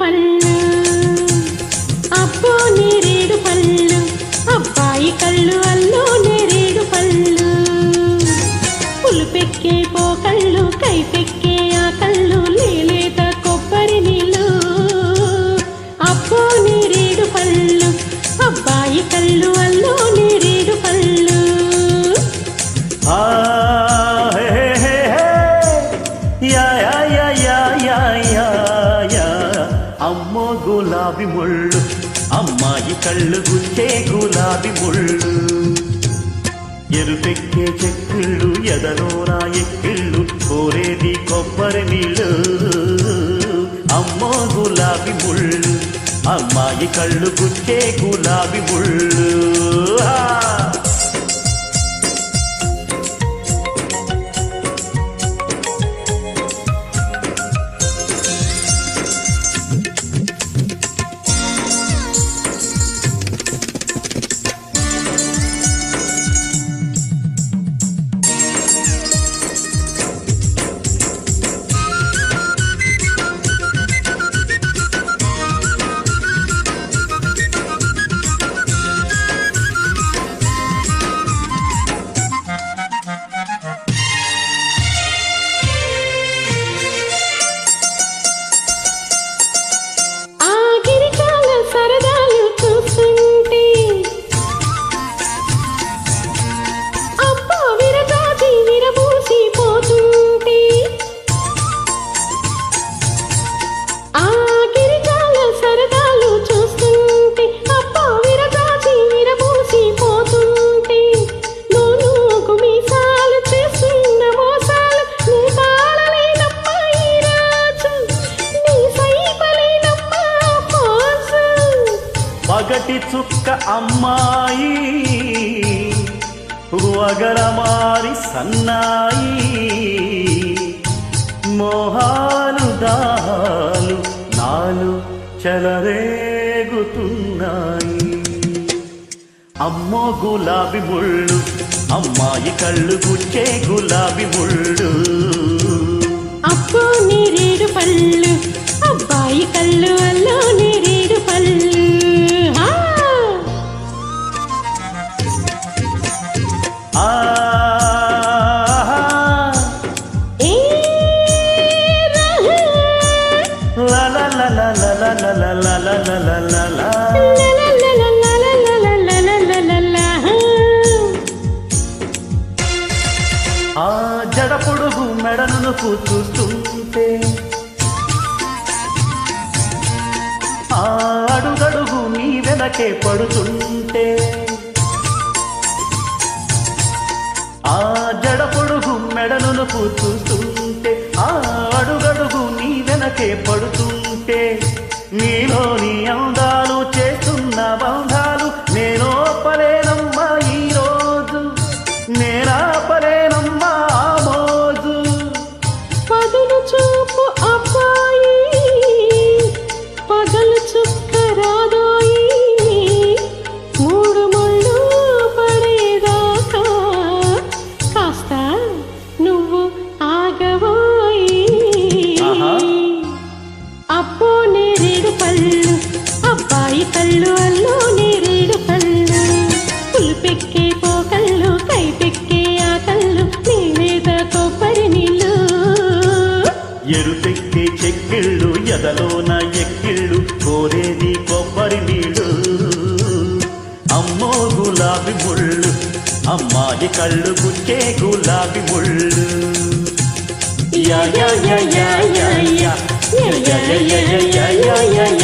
పళ్ళు అబ్బో నేరేడు పళ్ళు అబ్బాయి కళ్ళు అల్లో నేరేడు పళ్ళు పులుపెక్కే పోకళ్ళు కైపెక్కే ఆ కళ్ళు లేలేత కొబ్బరి నీళ్ళు అబ్బో నేరేడు పళ్ళు అబ్బాయి కళ్ళు అల్లో నేరేడు పళ్ళు అమ్మో గులాబీ ముళ్ళు అమ్మాయి కళ్ళు గుచ్చే గులాబీ ముళ్ళు ఎరుపెక్కే చెక్కిళ్ళు ఎదలోనా ఎక్కిళ్ళు కోరేది కొబ్బరి నీళ్ళు అమ్మో గులాబీ ముళ్ళు అమ్మాయి కళ్ళు గుచ్చే గులాబీ ముళ్ళు పగటి చుక్క అమ్మాయి వగరమారి సన్నాయి మోహాలు దాహాలు నాలు చెలరేగుతున్నాయి అమ్మో గులాబీ ముళ్ళు అమ్మాయి కళ్ళు గుచ్చే గులాబీ ముళ్ళు అబ్బో నేరేడు పళ్ళు అబ్బాయి కళ్ళు అల్లో నేరేడు పళ్ళు ఆ జడ పొడుగు మెడను చూస్తుంటే ఆ అడుగడుగు నీ వెనకే పడుతుంటే ఆ జడ పొడుగు మెడను చూస్తుంటే ఆ అడుగడుగు నీ వెనకే పడుతుంటే నీలోని అందాలు చేస్తున్న బంధాలు నేనోపలేనమ్మా ఈరోజు నేనాపలేనమ్మా ఆ మోజు పదులు చూపు అబ్బాయి పగలు చుక్క రాదోయి మూడు ముళ్ళు పడేదాకా కాస్త నువ్వు ఆగబోయి అబ్బో నేరేడు పళ్ళు అబ్బాయి కళ్ళు అల్లో నేరేడు పళ్ళు పులుపెక్కే పోకళ్ళు కైపెక్కే ఆ కళ్ళు నీలేద కొబ్బరి నీళ్ళు ఎరుపెక్కే చెక్కిళ్ళు ఎదలోన ఎక్కిళ్ళు కోరేది కొబ్బరి నీళ్ళు అమ్మో గులాబీ ముళ్ళు అమ్మాయి కళ్ళు గుచ్చే గులాబీ ముళ్ళు yeah yeah yeah yeah yeah yeah yeah yeah yeah yeah yeah